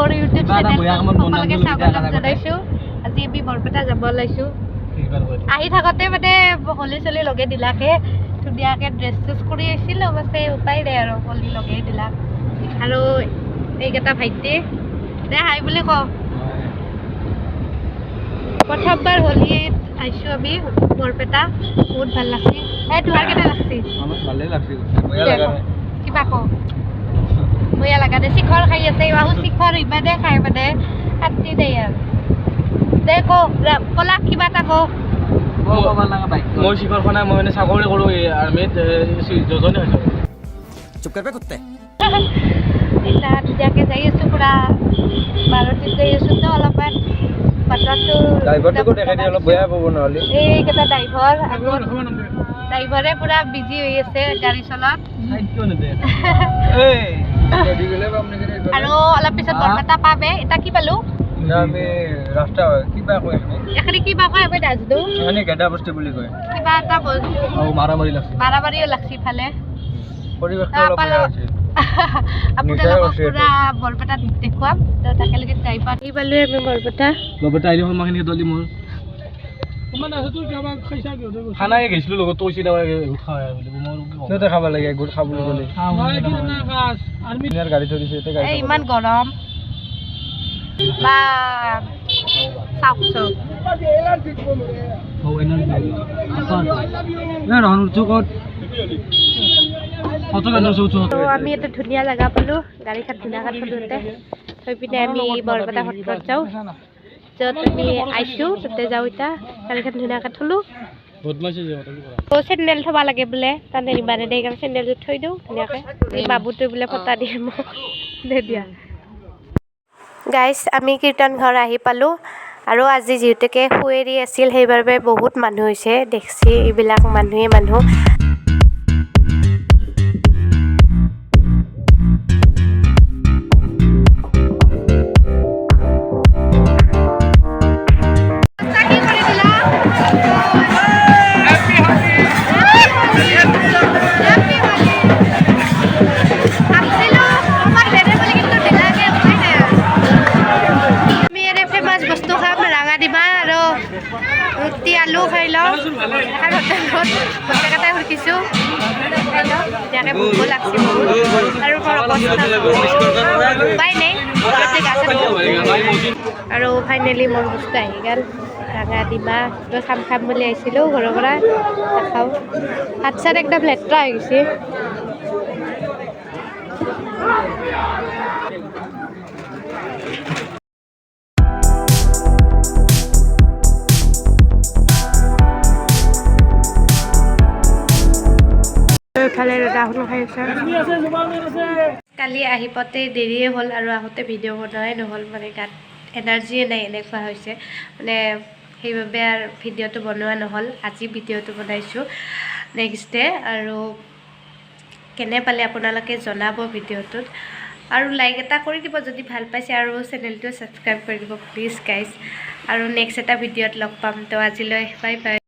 মোৰ ইউটিউব চেনেলত সকলোকে স্বাগতম জনাইছোঁ। আজি আমি বৰপেটা যাব ওলাইছোঁ। আহি থাকোঁতে মানে হলি চলি লগে দিলাকে ধুনীয়াকৈ ড্ৰেছ চেছ কৰি আহিছিলোঁ, অৱশ্যে উপায় নাই আৰু হলি লগে দিলাক। আৰু এইকেইটা ভাইটি দে হাই বুলি কওঁ। প্ৰথমবাৰ হলিত আহিছোঁ আমি বৰপেটা, বহুত ভাল লাগছে। এই তোমাৰ কেনে লাগছে? ভালেই লাগছে। কিবা কওঁ বঢ়িয়া লগা দে। শিখৰ খাই আছে বাহু, শিখৰ ইমানে খাই মানে শান্তি দেই আৰু দে কলা কিবা এটা কওঁ। মই শিখৰখনে মই মানে চাকৰি কৰোঁ আৰ্মিত, জজনী হৈছোঁ। চুপ কৰ বে কুত্তে। এতিয়া ধুনীয়াকৈ যাই আছোঁ, পূৰা বাৰতিত যাই আছোঁ তো অলপমান বাটতো ড্ৰাইভাৰটোকো দেখাই দিয়ে অলপ বেয়া পাব নহ'লে। এইকেইটা ড্ৰাইভাৰ আগত ড্ৰাইভাৰে পূৰা বিজি হৈ আছে গাড়ী চলাত। আৰু অলপ পিছত বৰপেটা পাবে। এতিয়া কি পালোঁ? আমি ৰাস্তা কিবা কয় এখানে কিবা কয় আমি নাজানো। এখানে গেদা বস্তু বুলি কয়। কিবা এটা মাৰামাৰি লাগছে। মাৰামাৰিও লাগছে ইফালে। পৰিৱেশটো অলপ বেয়া হৈছে। আপোনালোকক পুৰা বৰপেটাত দেখুৱাম। তো তাকেলৈকে যাই পাই পালোঁ আমি বৰপেটা। বৰপেটা আহিলে সন্মানখিনি দলি মোৰ খানাই গৈছিলোঁ লগত তই চিধা সিহঁতে খাব লাগে গোট খাবলৈ গ'লে গাড়ী থৈ দিছে ইমান গৰম বা চাওক আমি এটা ধুনীয়া জেগা পালোঁ, গাড়ীখন ধুনীয়াকৈ থলোঁতে থৈ পিনে আমি বৰপেটা সত্ৰত যাওঁ। য'ত আমি আহিছোঁ তাতে যাওঁ। এতিয়া গাড়ীখন ধুনীয়াকৈ থলোঁ। চেণ্ডেল থ'ব লাগে বোলে, তাতে নিবানে দে সেইকাৰণে চেণ্ডেলযোৰ থৈ দিওঁ ধুনীয়াকৈ। এই বাবুটোৱে বোলে ফটা দিয়ে মোক দে দিয়া। গাইজ আমি কীৰ্তন ঘৰ আহি পালোঁ। আৰু আজি যিহেতুকে শুৱেৰি আছিল সেইবাবে বহুত মানুহ হৈছে, দেখছি এইবিলাক মানুহ। ৰুটি আলু খাই লওঁ, এখন হোটেলত গোটেইকেইটাই সুধিছোঁ খাই লওঁ। ধুনীয়াকৈ ভোক লাগছে বহুত আৰু মোৰ অৱস্থা উপায় নাই। আৰু ফাইনেলি মোৰ বস্তু আহি গ'ল, ৰঙা ডিমা। খাম বুলি আহিছিলোঁ ঘৰৰ পৰা, নাখাওঁ। হাত চাত একদম লেতেৰা হৈ গৈছে। কালি আহি পাওঁতে দেৰিয়ে হ'ল আৰু আহোঁতে ভিডিঅ' বনোৱাই নহ'ল, মানে গাত এনাৰ্জিয়ে নাই এনেকুৱা হৈছে মানে, সেইবাবে আৰু ভিডিঅ'টো বনোৱা নহ'ল। আজি ভিডিঅ'টো বনাইছোঁ নেক্সট ডে। আৰু কেনে পালে আপোনালোকে জনাব ভিডিঅ'টোত, আৰু লাইক এটা কৰি দিব যদি ভাল পাইছে, আৰু চেনেলটো ছাবস্ক্ৰাইব কৰি দিব প্লিজ গাইজ। আৰু নেক্সট এটা ভিডিঅ'ত লগ পাম। তো আজিলৈ বাই বাই।